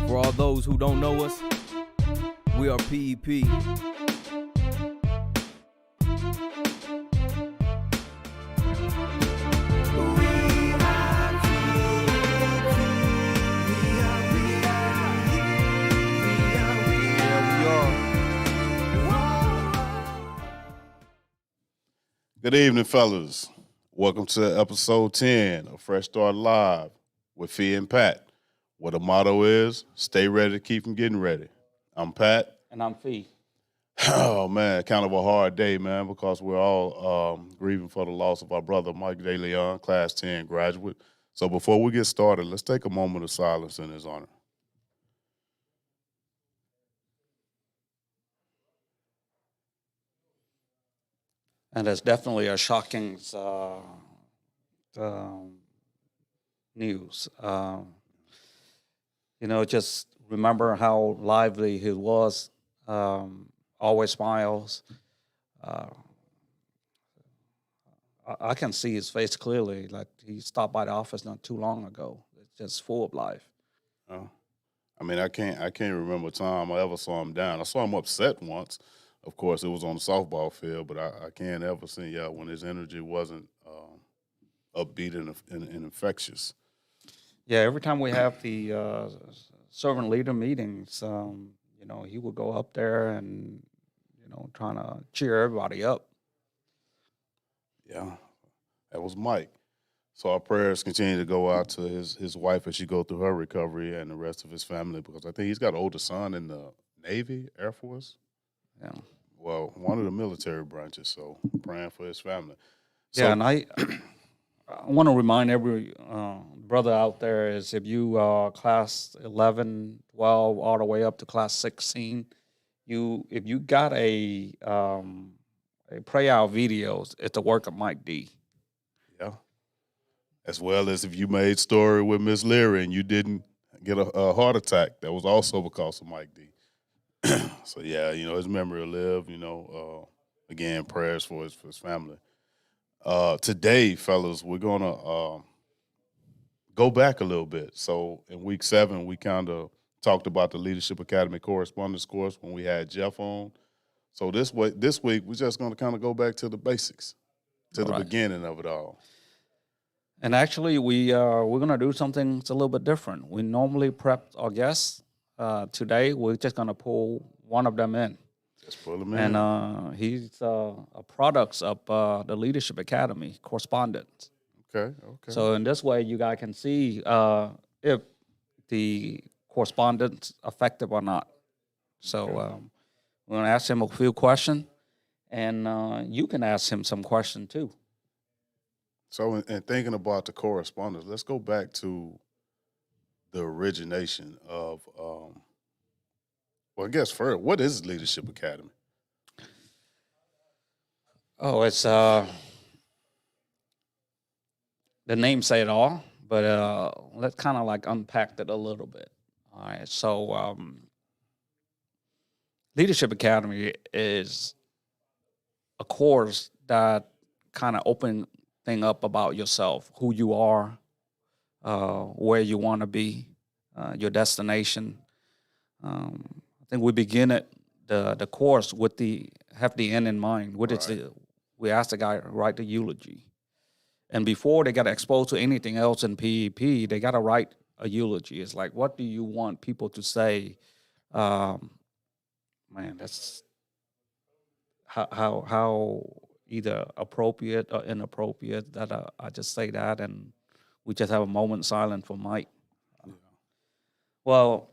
For all those who don't know us, we are PEP. Good evening, fellas. Welcome to episode 10 of Fresh Start Live with Fee and Pat, where the motto is, stay ready to keep from getting ready. I'm Pat. And I'm Fee. Oh, man, kind of a hard day, man, because we're all grieving for the loss of our brother, Mike DeLeon, Class 10 graduate. So before we get started, let's take a moment of silence in his honor. And it's definitely a shocking news. Just remember how lively he was, always smiles. I can see his face clearly, like he stopped by the office not too long ago. It's just full of life. I can't remember a time I ever saw him down. I saw him upset once. Of course, it was on the softball field, but I can't ever see when his energy wasn't upbeat and infectious. Yeah, every time we have the servant leader meetings, he would go up there and, trying to cheer everybody up. Yeah, that was Mike. So our prayers continue to go out to his wife as she go through her recovery and the rest of his family, because I think he's got an older son in the Navy, Air Force. Yeah. Well, one of the military branches, so praying for his family. So, yeah, and I want to remind every brother out there is if you class 11, 12, all the way up to class 16, if you got a pray out videos, it's the work of Mike D. Yeah. As well as if you made story with Miss Leary and you didn't get a heart attack, that was also because of Mike D. So, yeah, his memory will live, again, prayers for his family. Today, fellas, we're going to go back a little bit. So in week 7, we kind of talked about the Leadership Academy Correspondence Course when we had Jeff on. So this week, we're just going to kind of go back to the basics, to the beginning of it all. And actually, we're going to do something that's a little bit different. We normally prep our guests. Today, we're just going to pull one of them in. Just pull him in. And he's a product of the Leadership Academy Correspondence. Okay. So in this way, you guys can see if the correspondence effective or not. So we're going to ask him a few questions, and you can ask him some questions too. So in thinking about the correspondence, let's go back to the origination of, I guess first, what is Leadership Academy? Oh, it's the name say it all, but let's kind of like unpack it a little bit. All right, so Leadership Academy is a course that kind of open thing up about yourself, who you are, where you want to be, your destination. I think we begin the course with have the end in mind. We ask the guy to write the eulogy. And before they got exposed to anything else in PEP, they got to write a eulogy. It's like, what do you want people to say? That's how either appropriate or inappropriate that I just say that, and we just have a moment silent for Mike. Yeah. Well,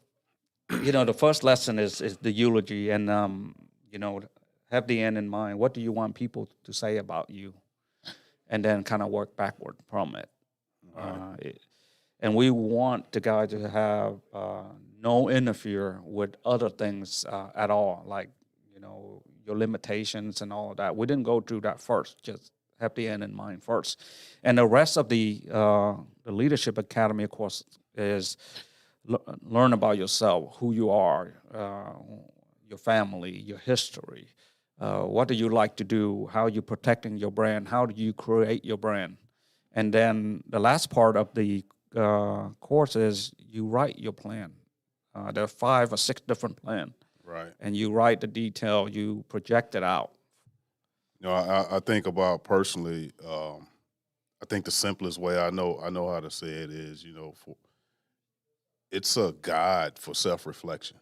the first lesson is the eulogy, and have the end in mind. What do you want people to say about you? And then kind of work backward from it. Right. And we want the guy to have no interfere with other things at all, like, your limitations and all of that. We didn't go through that first, just have the end in mind first. And the rest of the Leadership Academy, of course, is learn about yourself, who you are, your family, your history. What do you like to do? How are you protecting your brand? How do you create your brand? And then the last part of the course is you write your plan. There are 5 or 6 different plans. Right. And you write the detail, you project it out. You know, I think about personally. I think the simplest way I know how to say it is, you know, it's a guide for self-reflection.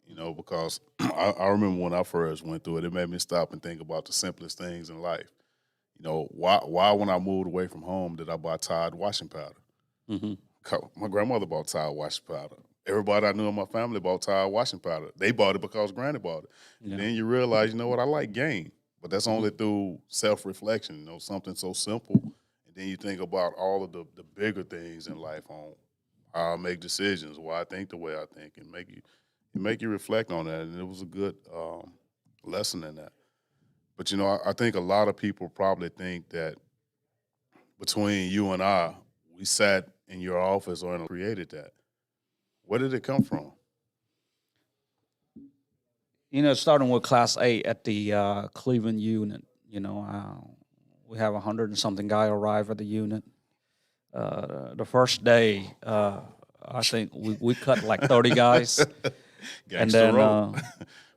You know, because I remember when I first went through it, it made me stop and think about the simplest things in life. You know, why when I moved away from home did I buy Tide washing powder? Mm-hmm. My grandmother bought Tide washing powder. Everybody I knew in my family bought Tide washing powder. They bought it because Granny bought it. Yeah. And then you realize, you know what, I like game. But that's only through self-reflection, you know, something so simple. And then you think about all of the bigger things in life on how I make decisions, why I think the way I think, and make you reflect on that. And it was a good lesson in that. But, you know, I think a lot of people probably think that between you and I, we sat in your office or created that. Where did it come from? You know, starting with Class 8 at the Cleveland unit, you know, we have 100 and something guy arrive at the unit. The first day, I think we cut like 30 guys. And then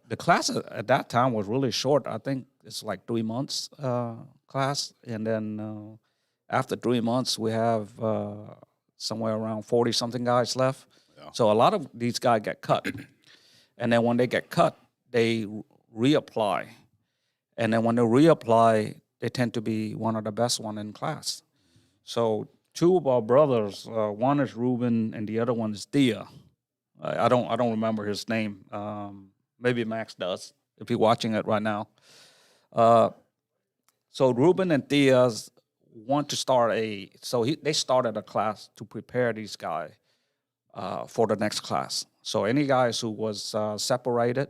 the class at that time was really short. I think it's like 3 months class. And then after 3 months, we have somewhere around 40 something guys left. Yeah. So a lot of these guys get cut. And then when they get cut, they reapply. And then when they reapply, they tend to be one of the best one in class. So 2 of our brothers, one is Ruben and the other one is Thea. I don't remember his name. Maybe Max does, if you're watching it right now. So Ruben and Thea want to start they started a class to prepare these guys for the next class. So any guys who was separated,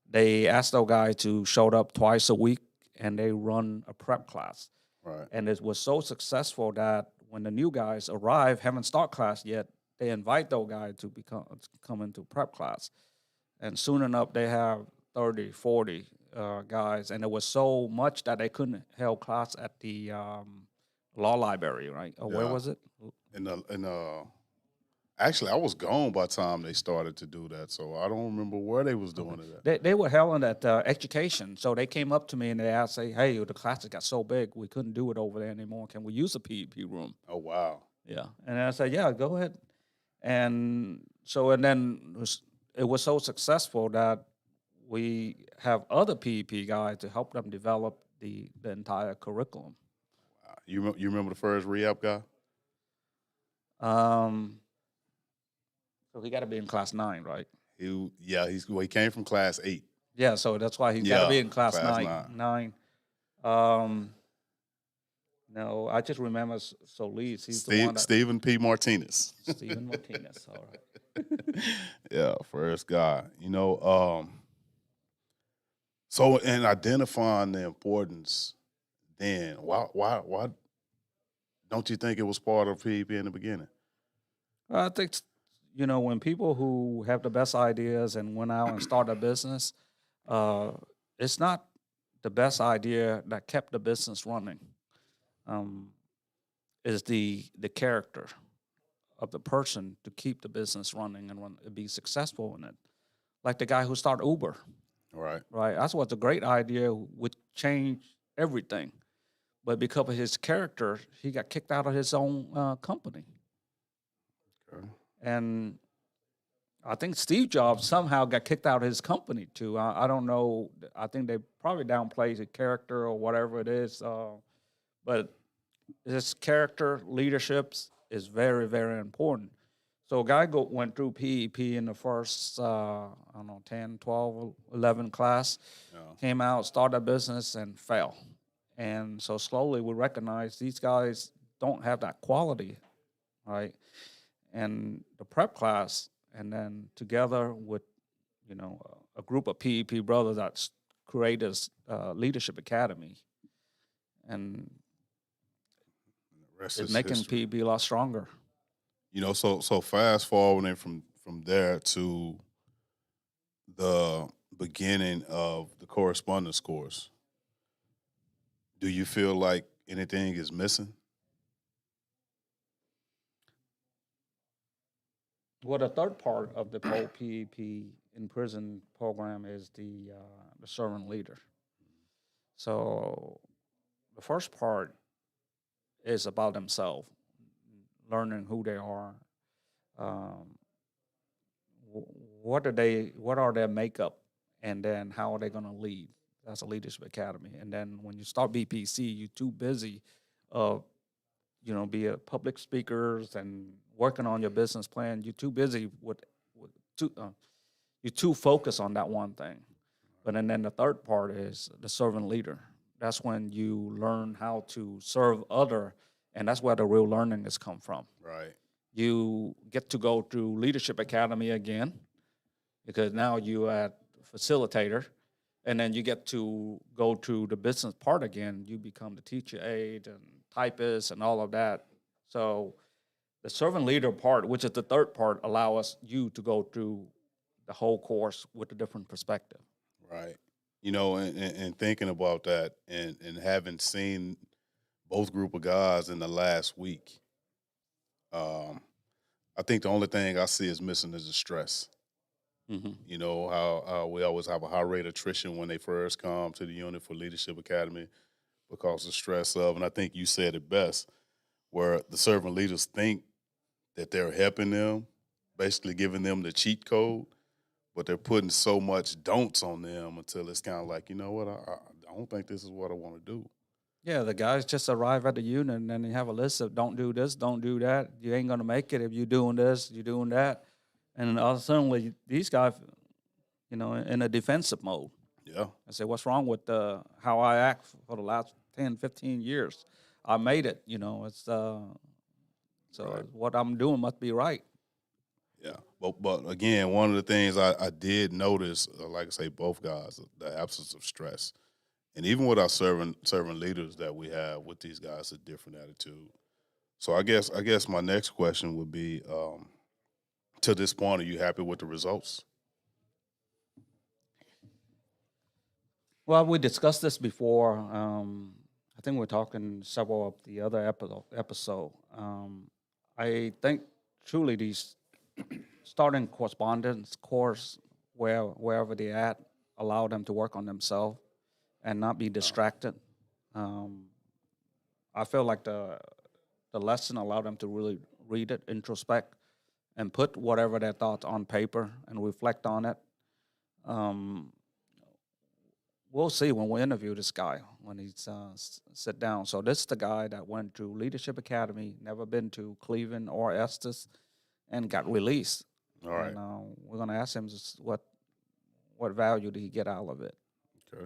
they asked those guys to show up twice a week, and they run a prep class. Right. And it was so successful that when the new guys arrive, haven't start class yet, they invite those guys to come into prep class. And soon enough, they have 30, 40 guys. And it was so much that they couldn't hold class at the law library, right? Or where was it? Actually, I was gone by the time they started to do that, so I don't remember where they was doing it at. They were held at education, so they came up to me and they asked, hey, the classes got so big, we couldn't do it over there anymore. Can we use a PEP room? Oh, wow. Yeah. And I said, yeah, go ahead. And so, and then it was so successful that we have other PEP guys to help them develop the entire curriculum. Wow. You remember the first re-up guy? So he got to be in class 9, right? He came from class 8. Yeah, so that's why he's got to be in class 9. No, I just remember Solis. He's the one Stephen P. Martinez. Stephen Martinez, all right. Yeah, first guy. You know, so in identifying the importance, then why don't you think it was part of PEP in the beginning? I think, you know, when people who have the best ideas and went out and started a business, it's not the best idea that kept the business running. Is the character of the person to keep the business running and be successful in it. Like the guy who started Uber. Right. Right. That's what's a great idea, would change everything. But because of his character, he got kicked out of his own company. Okay. And I think Steve Jobs somehow got kicked out of his company too. I don't know. I think they probably downplays his character or whatever it is. But his character, leaderships is very, very important. So a guy went through PEP in the first, 10, 12, 11 class, came out, started a business, and fell. And so slowly we recognize these guys don't have that quality, right? And the prep class, and then together with, you know, a group of PEP brothers that created a leadership academy. And it's making PEP a lot stronger. You know, so fast forwarding from there to the beginning of the correspondence course, do you feel like anything is missing? Well, the third part of the whole PEP in prison program is the servant leader. So the first part is about themselves, learning who they are, um, what are their makeup, and then how are they going to lead. That's a leadership academy. And then when you start BPC, you're too busy, be a public speakers and working on your business plan. You're too busy you're too focused on that one thing. But and then the third part is the servant leader. That's when you learn how to serve other, and that's where the real learning has come from. Right. You get to go through Leadership Academy again, because now you're at facilitator, and then you get to go to the business part again. You become the teacher aide and typist and all of that. So the servant leader part, which is the third part, allows you to go through the whole course with a different perspective. Right. And thinking about that and having seen both group of guys in the last week, I think the only thing I see is missing is the stress. Mm-hmm. You know, how we always have a high rate of attrition when they first come to the unit for Leadership Academy because of stress of, and I think you said it best, where the servant leaders think that they're helping them, basically giving them the cheat code, but they're putting so much don'ts on them until it's kind of like, you know what, I don't think this is what I want to do. Yeah, the guys just arrive at the unit and then they have a list of don't do this, don't do that. You ain't going to make it if you're doing this, you're doing that. And suddenly these guys, in a defensive mode. Yeah. I say, what's wrong with how I act for the last 10, 15 years? I made it, it's Right. what I'm doing must be right. Yeah, but again, one of the things I did notice, like I say, both guys, the absence of stress, and even with our servant leaders that we have with these guys, a different attitude. So I guess my next question would be, to this point, are you happy with the results? Well, we discussed this before. I think we're talking several of the other episode. I think truly these starting correspondence course wherever they're at, allow them to work on themselves and not be distracted. I feel like the lesson allowed them to really read it, introspect, and put whatever their thoughts on paper and reflect on it. We'll see when we interview this guy, when he's sit down. So this is the guy that went to Leadership Academy, never been to Cleveland or Estes, and got released. All right. And we're going to ask him what value did he get out of it. Okay.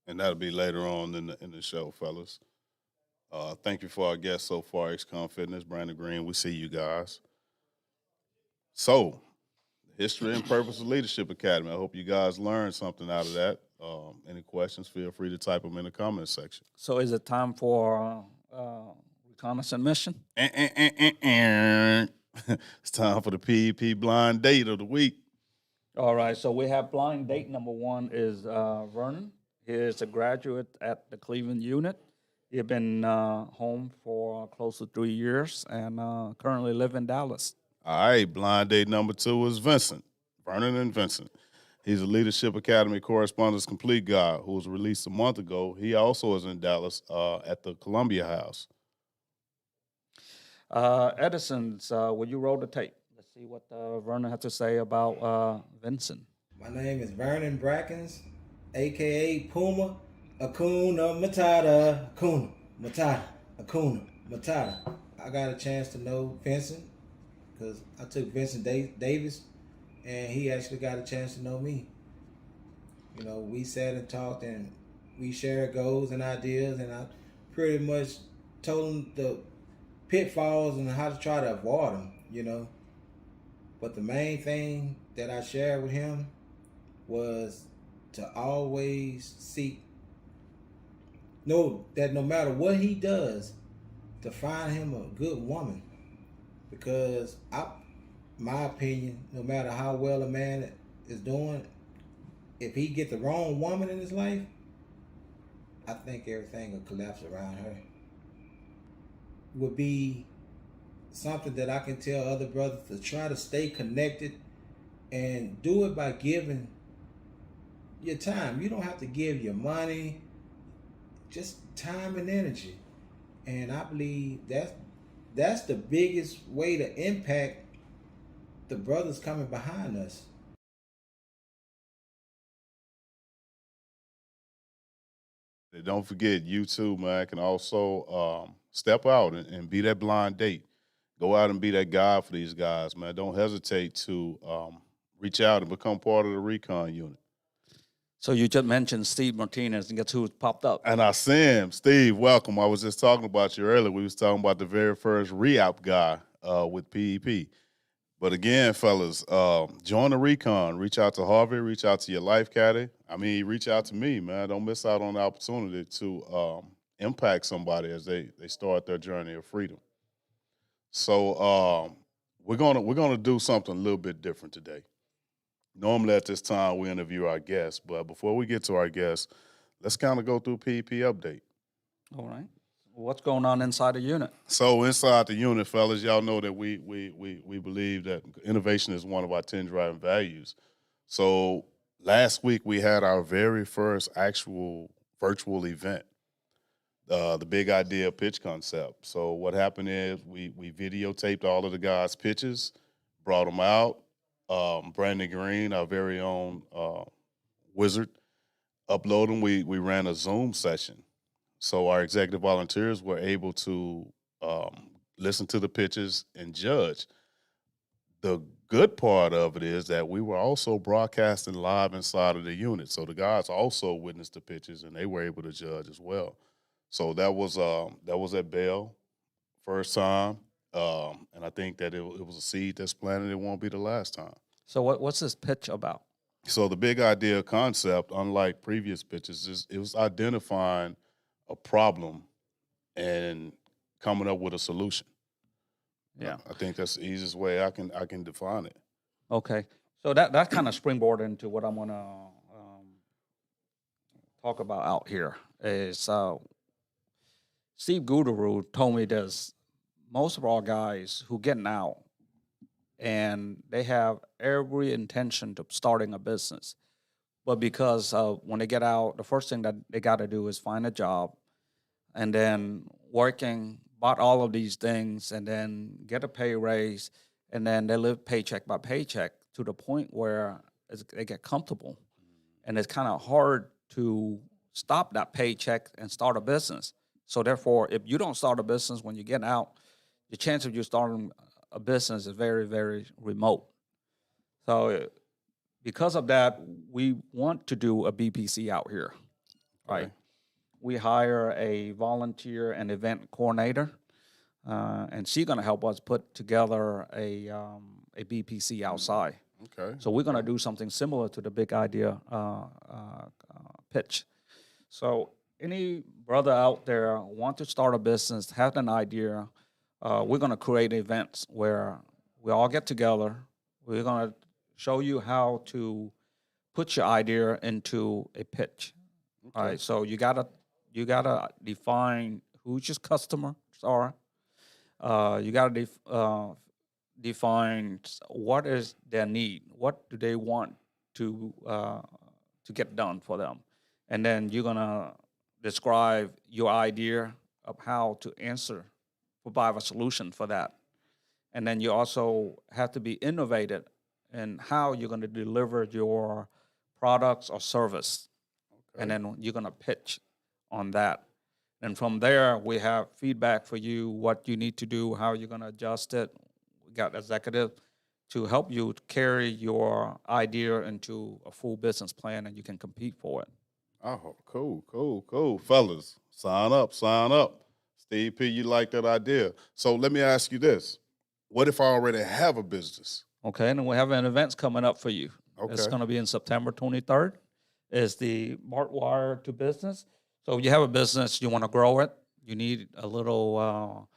And that'll be later on in the show, fellas. Thank you for our guests so far, XCOM Fitness, Brandon Green. We see you guys. So, History and Purpose of Leadership Academy. I hope you guys learned something out of that. Any questions, feel free to type them in the comment section. So is it time for reconnaissance mission? It's time for the PEP blind date of the week. All right, so we have blind date number one is Vernon. He is a graduate at the Cleveland unit. He's been home for close to 3 years and currently live in Dallas. All right, blind date number two is Vincent, Vernon and Vincent. He's a Leadership Academy Correspondence Complete guy who was released a month ago. He also is in Dallas at the Columbia House. Edison's, will you roll the tape? Let's see what Vernon has to say about Vincent. My name is Vernon Brackens, a.k.a. Puma, Akuna Matata, Akuna Matata, Akuna Matata. I got a chance to know Vincent because I took Vincent Davis, and he actually got a chance to know me. We sat and talked, and we shared goals and ideas, and I pretty much told him the pitfalls and how to try to avoid them, But the main thing that I shared with him was to always know that no matter what he does, to find him a good woman. Because my opinion, no matter how well a man is doing, if he get the wrong woman in his life, I think everything will collapse around her. Would be something that I can tell other brothers to try to stay connected and do it by giving your time. You don't have to give your money, just time and energy. And I believe that's the biggest way to impact the brothers coming behind us. Don't forget, you too, man, can also step out and be that blind date. Go out and be that guy for these guys, man. Don't hesitate to reach out and become part of the Reconn Unit. So you just mentioned Steve Martinez, and guess who popped up? And I see him. Steve, welcome. I was just talking about you earlier. We was talking about the very first re-op guy with PEP. But again, fellas, join the Reconn. Reach out to Harvey. Reach out to your life caddy. I mean, reach out to me, man. Don't miss out on the opportunity to impact somebody as they start their journey of freedom. So we're gonna do something a little bit different today. Normally at this time we interview our guests, but before we get to our guests, let's kind of go through PEP update. All right. What's going on inside the unit? So inside the unit, fellas, y'all know that we believe that innovation is one of our 10 driving values. So last week we had our very first actual virtual event, the Big Idea pitch concept. So what happened is we videotaped all of the guys' pitches, brought them out. Brandon Green, our very own wizard, uploaded them. We ran a Zoom session. So our executive volunteers were able to listen to the pitches and judge. The good part of it is that we were also broadcasting live inside of the unit. So the guys also witnessed the pitches and they were able to judge as well. So that was at Bell, first time. And I think that it was a seed that's planted. It won't be the last time. So what's this pitch about? So the Big Idea concept, unlike previous pitches, it was identifying a problem and coming up with a solution. Yeah. I think that's the easiest way I can define it. Okay. So that kind of springboard into what I'm going to talk about out here is Steve Gudaru told me there's most of our guys who getting out and they have every intention to starting a business. But because when they get out, the first thing that they got to do is find a job and then working, bought all of these things and then get a pay raise and then they live paycheck by paycheck to the point where they get comfortable. And it's kind of hard to stop that paycheck and start a business. So therefore, if you don't start a business when you get out, the chance of you starting a business is very, very remote. So because of that, we want to do a BPC out here, right? Okay. We hire a volunteer and event coordinator, and she's going to help us put together a BPC outside. Okay. So we're going to do something similar to the Big Idea pitch. So any brother out there want to start a business, have an idea, we're going to create events where we all get together. We're going to show you how to put your idea into a pitch. Okay. All right. So you gotta define who's your customers are. You gotta define what is their need. What do they want to get done for them, and then you're gonna describe your idea of how to provide a solution for that. And then you also have to be innovative in how you're going to deliver your products or service. Okay. And then you're going to pitch on that. And from there, we have feedback for you, what you need to do, how you're going to adjust it. We got executive to help you carry your idea into a full business plan and you can compete for it. Oh, cool. Fellas, sign up. Steve P., you like that idea. So let me ask you this. What if I already have a business? Okay, and we have an event coming up for you. Okay. It's going to be in September 23rd. It's the Smart Wire to Business. So you have a business, you want to grow it, you need a little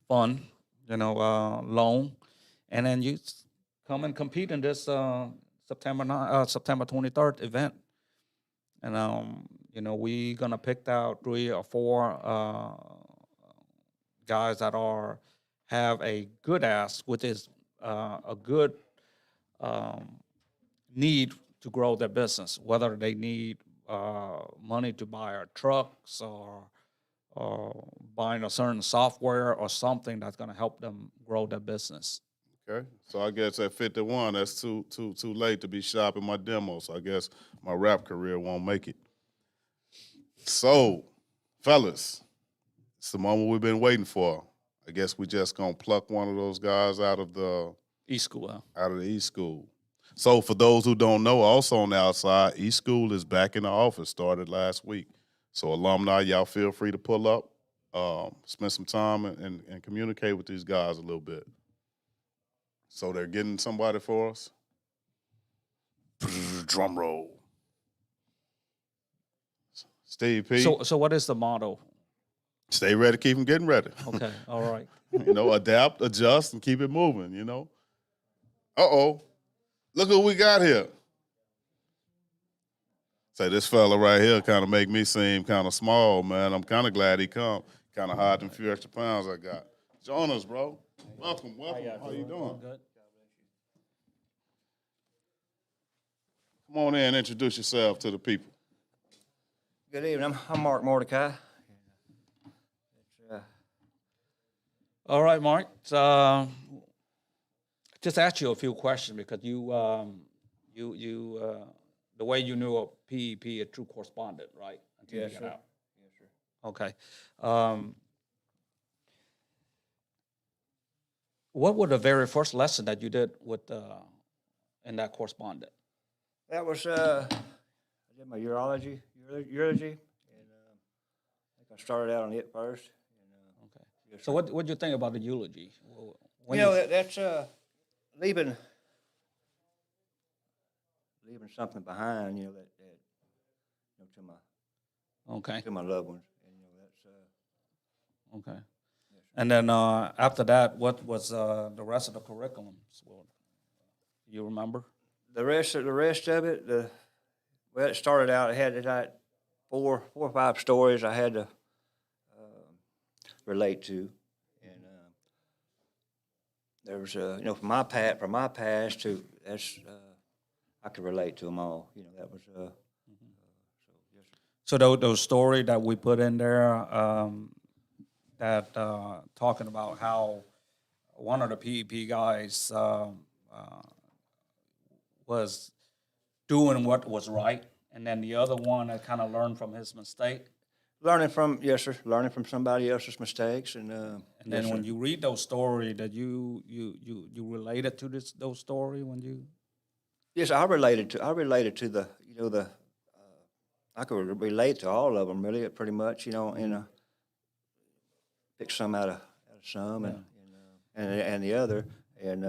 fund, loan, and then you come and compete in this September 23rd event. And, we're going to pick out 3 or 4 guys that have a good ask, which is a good need to grow their business, whether they need money to buy a trucks or buying a certain software or something that's going to help them grow their business. Okay, so I guess at 51, that's too late to be shopping my demo. So I guess my rap career won't make it. So, fellas, it's the moment we've been waiting for. I guess we just gonna pluck one of those guys out of the E-School, huh? out of the E School. So for those who don't know, also on the outside, E School is back in the office. Started last week. So alumni, y'all feel free to pull up, spend some time and communicate with these guys a little bit. So they're getting somebody for us. Drum roll. Steve P. So what is the motto? Stay ready, keep them getting ready. Okay, all right. Adapt, adjust, and keep it moving, Uh-oh. Look who we got here. Say, this fella right here kind of make me seem kind of small, man. I'm kind of glad he come. Kind of hide them few extra pounds I got. Join us, bro. Welcome. How you doing? Good. Come on in, introduce yourself to the people. Good evening. I'm Mark Mordecai. All right, Mark. Just ask you a few questions because the way you knew a PEP, a true correspondent, right? Until Yes, you sir. got out. Yes, sir. Okay. What was the very first lesson that you did with in that correspondent? That was I did my urology, and I think I started out on it first. And, Okay. yes, So sir. what did you think about the eulogy? When That's leaving something behind. okay. To my loved ones, and that's Okay. And then after that, what was the rest of the curriculum? Well, you remember? the rest of it. It started out. It had like four or five stories I had to relate to, and there was from my past to that's I could relate to them all. That was so yes, sir. So those story that we put in there, that talking about how one of the PEP guys was doing what was right, and then the other one that kind of learned from his mistake. Learning from somebody else's mistakes, and And then when you read those stories, that you related to those story when you. yes, I related to the I could relate to all of them really, pretty much, pick some out of some and the other, and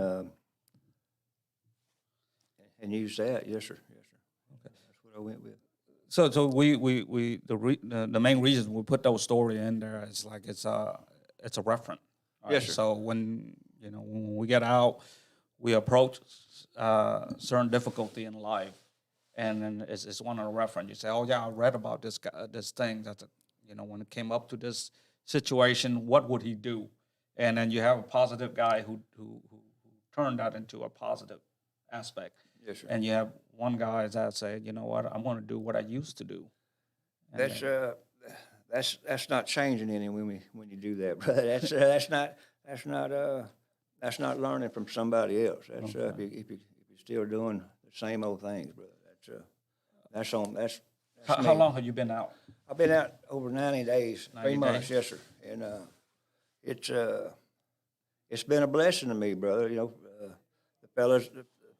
use that. Yes, sir. Yes, sir. Okay. That's what I went with. So the main reason we put those story in there is like it's a reference. Right? Yes, sir. So when we get out, we approach certain difficulty in life, and then it's one of the reference. You say, oh yeah, I read about this guy, this thing that when it came up to this situation, what would he do? And then you have a positive guy who turned that into a positive aspect. Yes, sir. And you have one guy that said, you know what, I'm going to do what I used to do. And That's not changing any when you do that, brother. That's not learning from somebody else. That's if you're still doing the same old things, brother. That's How long have you been out? I've been out over 90 days, 90 3 months, days? yes, sir. And it's been a blessing to me, brother. The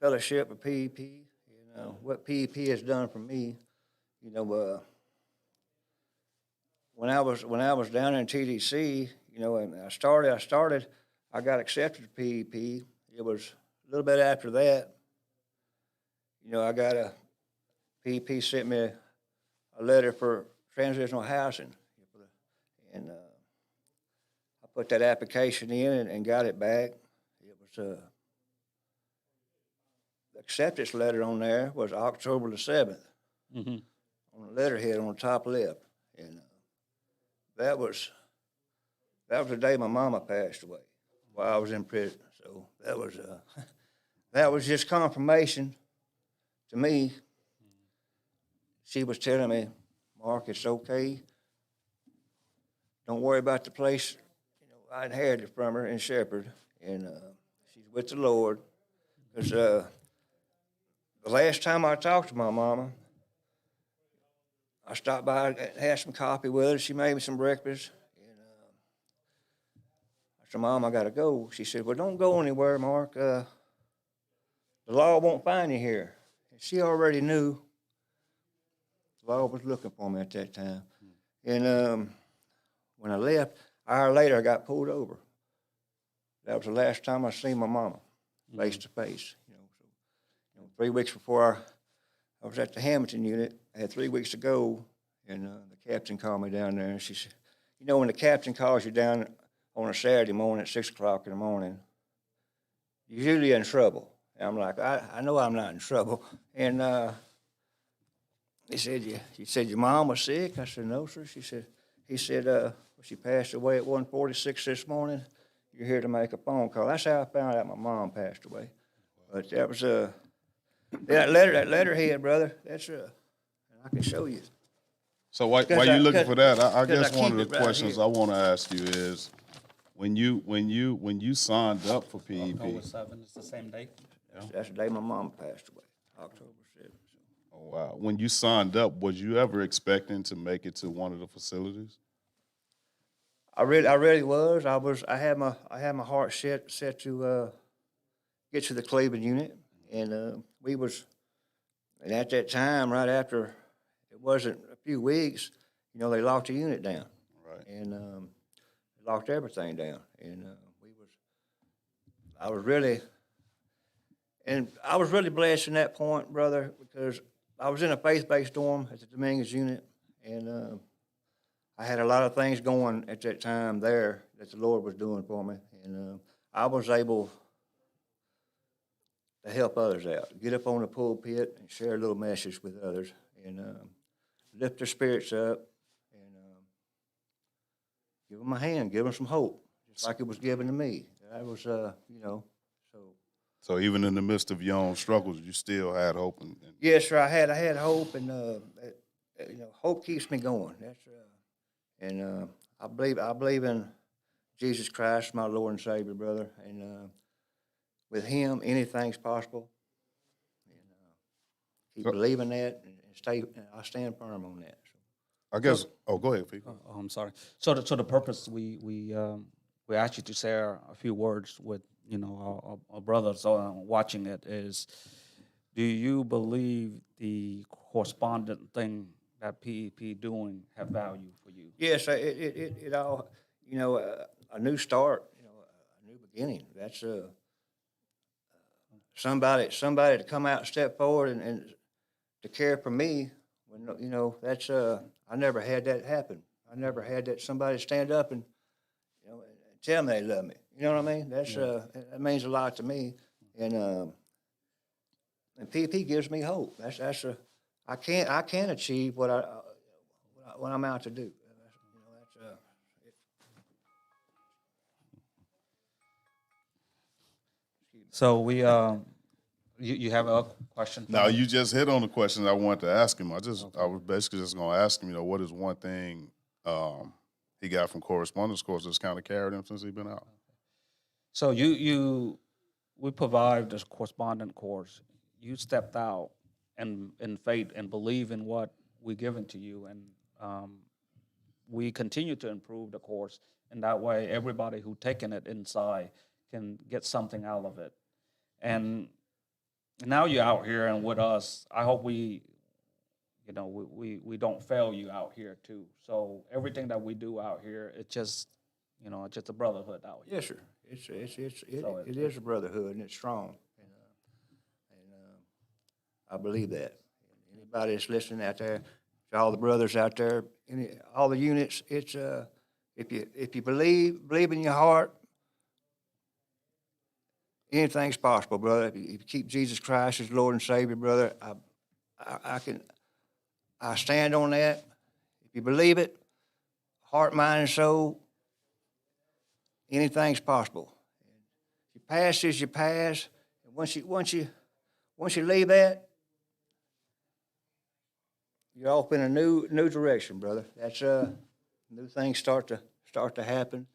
fellowship of PEP. What PEP has done for me. When I was down in TDC, and I got accepted to PEP. It was a little bit after that. I got PEP sent me a letter for transitional housing, and I put that application in and got it back. It was the acceptance letter on there was October the 7th, Mm-hmm. on the letterhead on the top left, and that was the day my mama passed away. while I was in prison. So that was that was just confirmation to me. She was telling me, Mark, it's okay. Don't worry about the place. You know, I inherited from her in Shepherd, and she's with the Lord. Because the last time I talked to my mama, I stopped by and had some coffee with her. She made me some breakfast. And I said, Mom, I got to go. She said, well, don't go anywhere, Mark. The law won't find you here. And she already knew the law was looking for me at that time. And when I left, an hour later, I got pulled over. That was the last time I seen my mama face to face. You know, 3 weeks before I was at the Hamilton unit, I had 3 weeks to go, and the captain called me down there, and she said, you know, when the captain calls you down on a Saturday morning at 6 o'clock in the morning, you're usually in trouble. And I'm like, I know I'm not in trouble. And he said, your mom was sick? I said, no, sir. He said, she passed away at 1:46 this morning. You're here to make a phone call. That's how I found out my mom passed away. But that was that letterhead, brother. That's I can show you. So while you're looking for that, I 'cause guess I one keep of the it right questions here. I want to ask you is, when you signed up for PEP, October 7th is the same date. That's the day my mom passed away, October 7th. oh, wow, when you signed up, was you ever expecting to make it to one of the facilities? I really was. I had my heart set to get to the Cleveland unit, and and at that time, right after, it wasn't a few weeks, you know, they locked the unit down, Right. and they locked everything down, and I was really blessed in that point, brother, because I was in a faith-based dorm at the Dominguez unit, and I had a lot of things going at that time there that the Lord was doing for me, and I was able to help others out, get up on the pulpit and share a little message with others, and lift their spirits up, and give them a hand, give them some hope, just like it was given to me. That was, you know, so. So even in the midst of your own struggles, you still had hope. And Yes, sir. I had hope, and you know, hope keeps me going. That's and I believe in Jesus Christ, my Lord and Savior, brother. And with Him, anything's possible. And keep believing that, and stay. And I stand firm on that. So. I guess. Oh, go ahead, Fico. Oh, I'm sorry. So the purpose we asked you to share a few words with our brothers watching it is, do you believe the correspondent thing that PEP doing have value for you? Yes, it all, you know, a new start, you know, a new beginning. That's somebody to come out and step forward and to care for me. When, you know, that's I never had that happen. I never had that somebody stand up and, you know, and tell me they love me. You know what I mean? That's that means a lot to me, and PEP gives me hope. I can achieve what I'm out to do. You know, that's So you have a question? Now, you just hit on the question I wanted to ask him. I was basically just going to ask him, you know, what is one thing he got from Correspondence Course that's kind of carried him since he's been out? So we provide this correspondent course. You stepped out in faith and believe in what we're giving to you, and we continue to improve the course, and that way everybody who taken it inside can get something out of it. And now you're out here and with us. I hope we don't fail you out here too. So everything that we do out here, it's just a brotherhood out here. yes, sir. It is a brotherhood, and it's strong, and I believe that. Anybody that's listening out there, to all the brothers out there, all the units, it's if you believe in your heart, anything's possible, brother. If you keep Jesus Christ as Lord and Savior, brother, I stand on that. If you believe it, heart, mind, and soul, anything's possible. pass is you pass. And once you leave that, you're off in a new direction, brother. That's new things start to happen.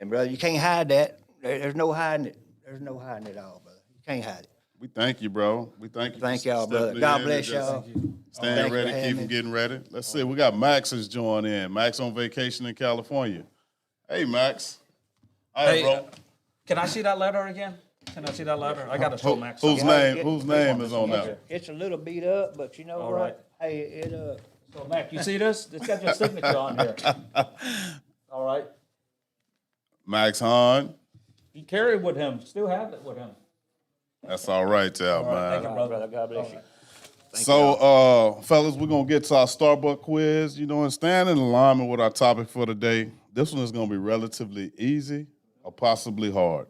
And brother, you can't hide that. There's no hiding it. There's no hiding it all, brother. You can't hide it. We thank you, bro. We thank you. Thank for y'all, brother. stepping God in bless and just y'all. Staying Thank you ready, for having keeping me. getting ready. Let's see. We got Max has joined in. Max on vacation in California. Hey, Max. Hey, bro. Can I see that letter again? Can I see that letter? I got to show Max. Whose something. name is on that? It's a little beat up, but you know All what? right. Hey, it So Max, you see this? It's got your signature on here. All right. Max Hahn. He carried with him. Still have it with him. That's all right, y'all, man. Thank you, brother. God bless you. So, fellas, we're going to get to our Starbucks quiz, and staying in alignment with our topic for today. This one is going to be relatively easy or possibly hard.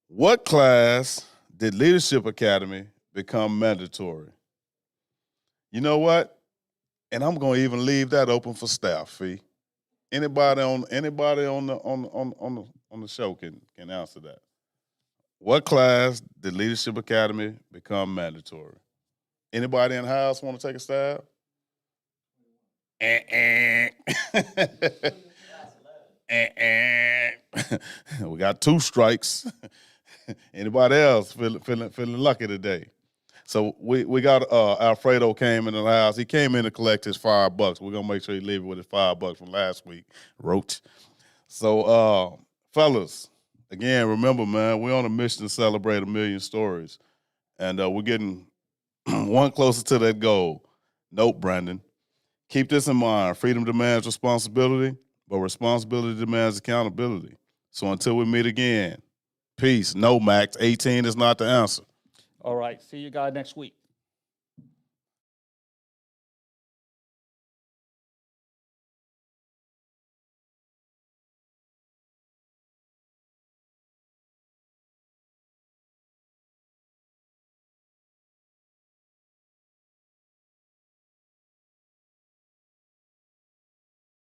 What class did Leadership Academy become mandatory? You know what? And I'm going to even leave that open for staff, Fee. Anybody on the show can answer that. What class did Leadership Academy become mandatory? Anybody in the house want to take a stab? We got 2 strikes. Anybody else feeling lucky today? So we got Alfredo came into the house. He came in to collect his $5. We're gonna make sure he leave it with his $5 from last week. Roach. So fellas, again, remember, man, we're on a mission to celebrate 1 million stories. And we're getting one closer to that goal. Note, Brandon, keep this in mind. Freedom demands responsibility, but responsibility demands accountability. So until we meet again, peace. No, Max, 18 is not the answer. All right. See you guys next week.